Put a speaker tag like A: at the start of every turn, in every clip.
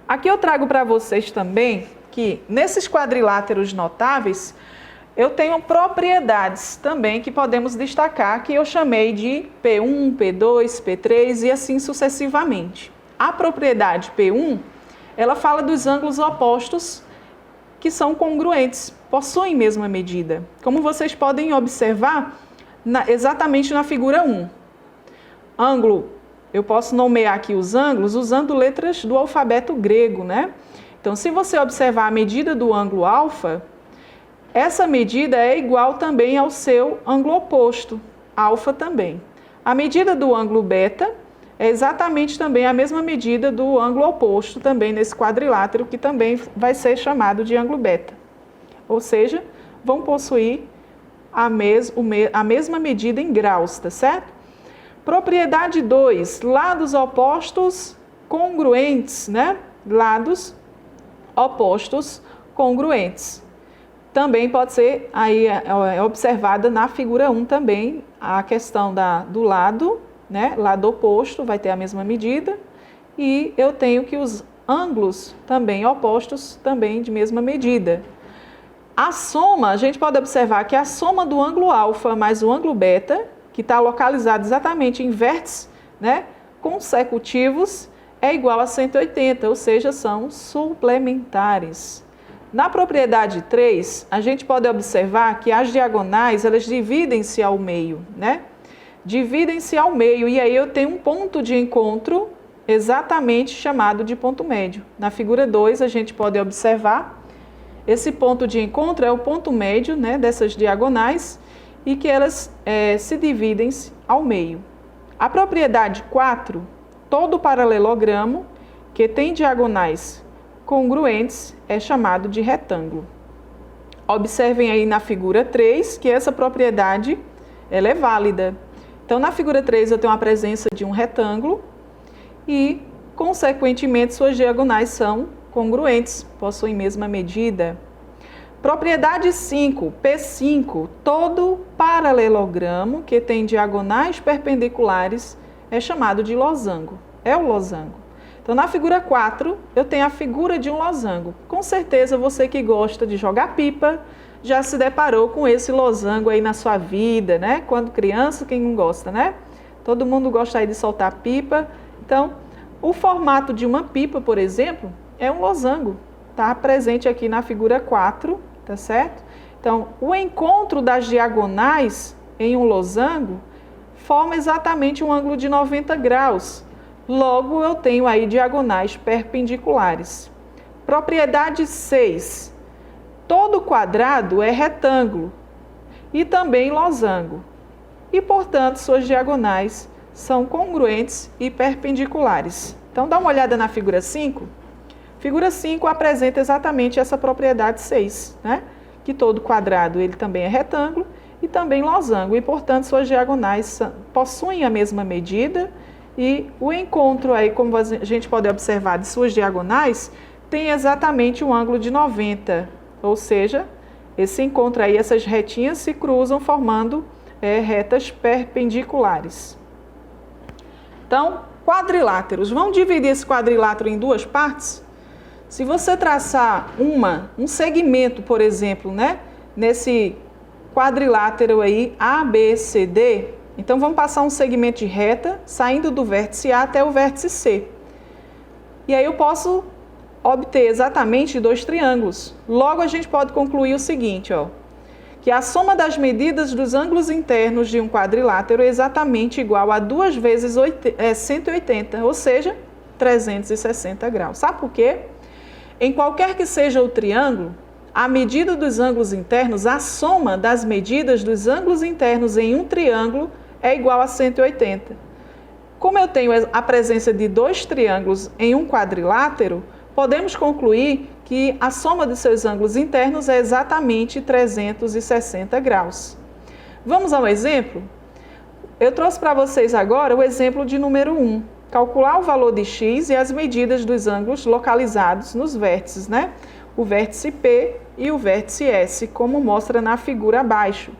A: Aqui eu trago para vocês também que nesses quadriláteros notáveis, eu tenho propriedades também que podemos destacar, que eu chamei de P1, P2, P3 e assim sucessivamente. A propriedade P1, ela fala dos ângulos opostos que são congruentes, possuem mesma medida. Como vocês podem observar exatamente na figura 1. Ângulo, eu posso nomear aqui os ângulos usando letras do alfabeto grego, né? Então, se você observar a medida do ângulo alfa, essa medida é igual também ao seu ângulo oposto, alfa também. A medida do ângulo beta é exatamente também a mesma medida do ângulo oposto também nesse quadrilátero, que também vai ser chamado de ângulo beta. Ou seja, vão possuir a mesma medida em graus, tá certo? Propriedade 2, lados opostos congruentes, né? Lados opostos congruentes. Também pode ser aí observada na figura 1 também a questão do lado, né? Lado oposto vai ter a mesma medida e eu tenho que os ângulos também opostos também de mesma medida. A soma, a gente pode observar que a soma do ângulo alfa mais o ângulo beta, que está localizado exatamente em vértices, né, consecutivos, é igual a 180, ou seja, são suplementares. Na propriedade 3, a gente pode observar que as diagonais, elas dividem-se ao meio, né? Dividem-se ao meio, e aí eu tenho um ponto de encontro exatamente chamado de ponto médio. Na figura 2, a gente pode observar esse ponto de encontro é o ponto médio, né, dessas diagonais, e que elas se dividem ao meio. A propriedade 4, todo paralelogramo que tem diagonais congruentes é chamado de retângulo. Observem aí na figura 3 que essa propriedade ela é válida. Então, na figura 3 eu tenho a presença de um retângulo e, consequentemente, suas diagonais são congruentes, possuem mesma medida. Propriedade 5, P5, todo paralelogramo que tem diagonais perpendiculares é chamado de losango. É o losango. Então, na figura 4, eu tenho a figura de um losango. Com certeza, você que gosta de jogar pipa, já se deparou com esse losango aí na sua vida, né? Quando criança, quem não gosta, né? Todo mundo gosta aí de soltar pipa. Então, o formato de uma pipa, por exemplo, é um losango. Está presente aqui na figura 4, tá certo? Então, o encontro das diagonais em um losango forma exatamente um ângulo de 90 graus. Logo, eu tenho aí diagonais perpendiculares. Propriedade 6. Todo quadrado é retângulo e também losango. E, portanto, suas diagonais são congruentes e perpendiculares. Então, dá uma olhada na figura 5. Figura 5 apresenta exatamente essa propriedade 6, né? Que todo quadrado ele também é retângulo e também losango. E, portanto, suas diagonais possuem a mesma medida e o encontro aí, como a gente pode observar, de suas diagonais tem exatamente um ângulo de 90. Ou seja, esse encontro aí, essas retinhas se cruzam formando retas perpendiculares. Então, quadriláteros. Vamos dividir esse quadrilátero em duas partes? Se você traçar um segmento, por exemplo, né, nesse quadrilátero aí ABCD, então vamos passar um segmento de reta saindo do vértice A até o vértice C. E aí eu posso obter exatamente dois triângulos. Logo a gente pode concluir o seguinte, ó, que a soma das medidas dos ângulos internos de um quadrilátero é exatamente igual a 2 vezes 180, ou seja, 360 graus. Sabe por quê? Em qualquer que seja o triângulo, a medida dos ângulos internos, a soma das medidas dos ângulos internos em um triângulo é igual a 180. Como eu tenho a presença de dois triângulos em um quadrilátero, podemos concluir que a soma dos seus ângulos internos é exatamente 360 graus. Vamos ao exemplo? Eu trouxe para vocês agora o exemplo de número 1. Calcular o valor de x e as medidas dos ângulos localizados nos vértices, né? O vértice P e o vértice S, como mostra na figura abaixo.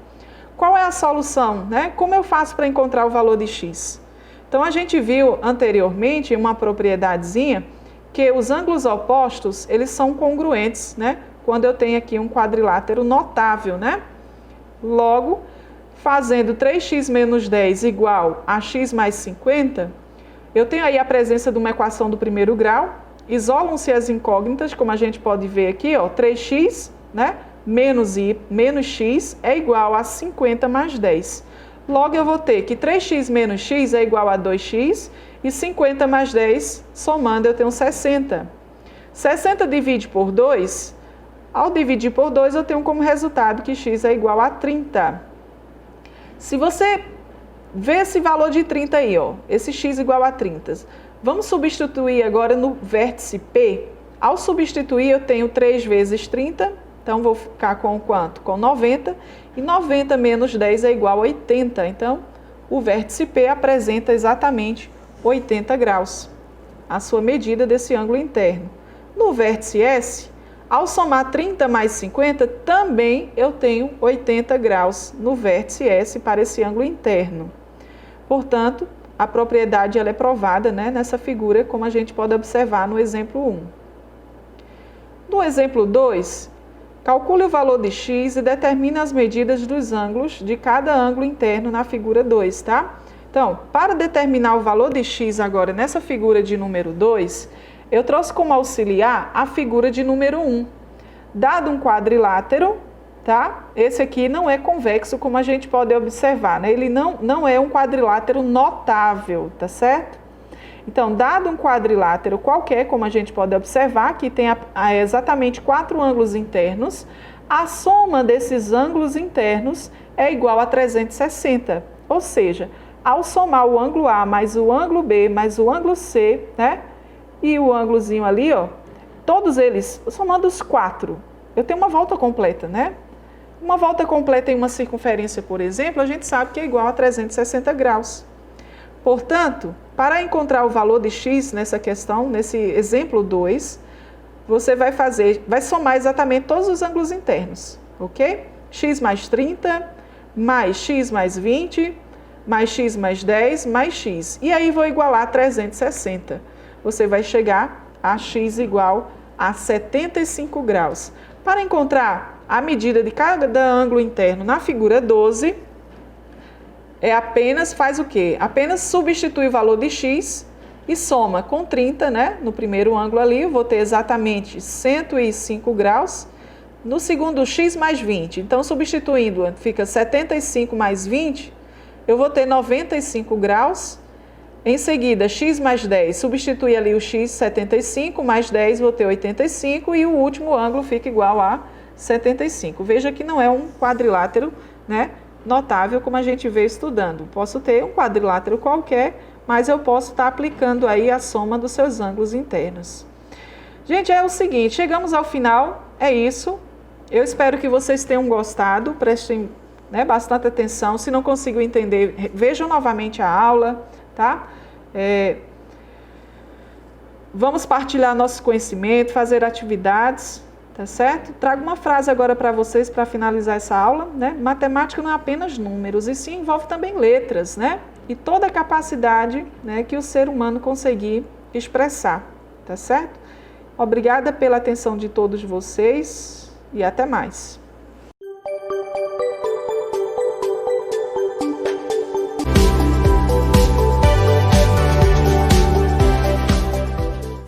A: Qual é a solução, né? Como eu faço para encontrar o valor de x? Então, a gente viu anteriormente uma propriedadezinha porque os ângulos opostos, eles são congruentes, né? Quando eu tenho aqui um quadrilátero notável, né? Logo, fazendo 3x menos 10 igual a x mais 50, eu tenho aí a presença de uma equação do primeiro grau, isolam-se as incógnitas, como a gente pode ver aqui, ó, 3x, né? Menos x é igual a 50 mais 10. Logo, eu vou ter que 3x menos x é igual a 2x, e 50 mais 10, somando, eu tenho 60. 60 divide por 2, ao dividir por 2, eu tenho como resultado que x é igual a 30. Se você vê esse valor de 30 aí, ó, esse x igual a 30, vamos substituir agora no vértice P. Ao substituir, eu tenho 3 vezes 30, então vou ficar com quanto? Com 90, e 90 menos 10 é igual a 80. Então, o vértice P apresenta exatamente 80 graus, a sua medida desse ângulo interno. No vértice S, ao somar 30 mais 50, também eu tenho 80 graus no vértice S para esse ângulo interno. Portanto, a propriedade ela é provada, né, nessa figura, como a gente pode observar no exemplo 1. No exemplo 2, calcule o valor de x e determine as medidas dos ângulos de cada ângulo interno na figura 2, tá? Então, para determinar o valor de x agora nessa figura de número 2, eu trouxe como auxiliar a figura de número 1. Dado um quadrilátero, tá? Esse aqui não é convexo, como a gente pode observar, né? Ele não é um quadrilátero notável, tá certo? Então, dado um quadrilátero qualquer, como a gente pode observar, que tem exatamente 4 ângulos internos, a soma desses ângulos internos é igual a 360. Ou seja, ao somar o ângulo A mais o ângulo B mais o ângulo C, né? E o ângulozinho ali, ó, todos eles, somando os 4, eu tenho uma volta completa, né? Uma volta completa em uma circunferência, por exemplo, a gente sabe que é igual a 360 graus. Portanto, para encontrar o valor de x nessa questão, nesse exemplo 2, você vai somar exatamente todos os ângulos internos, ok? X mais 30, mais x mais 20, mais x mais 10, mais x. E aí vou igualar 360. Você vai chegar a x igual a 75 graus. Para encontrar a medida de cada ângulo interno na figura 12, faz o quê? Apenas substitui o valor de x e soma com 30, né? No primeiro ângulo ali, eu vou ter exatamente 105 graus. No segundo, x mais 20. Então, substituindo, fica 75 mais 20, eu vou ter 95 graus. Em seguida, x mais 10, substitui ali o x, 75, mais 10, vou ter 85, e o último ângulo fica igual a 75. Veja que não é um quadrilátero, né, notável como a gente vê estudando. Posso ter um quadrilátero qualquer, mas eu posso estar aplicando aí a soma dos seus ângulos internos. Gente, é o seguinte, chegamos ao final, é isso. Eu espero que vocês tenham gostado, prestem, né, bastante atenção. Se não conseguiu entender, vejam novamente a aula, tá? Vamos partilhar nosso conhecimento, fazer atividades, tá certo? Trago uma frase agora para vocês para finalizar essa aula, né? Matemática não é apenas números, e sim envolve também letras, né? E toda a capacidade, né, que o ser humano conseguir expressar, tá certo? Obrigada pela atenção de todos vocês e até mais.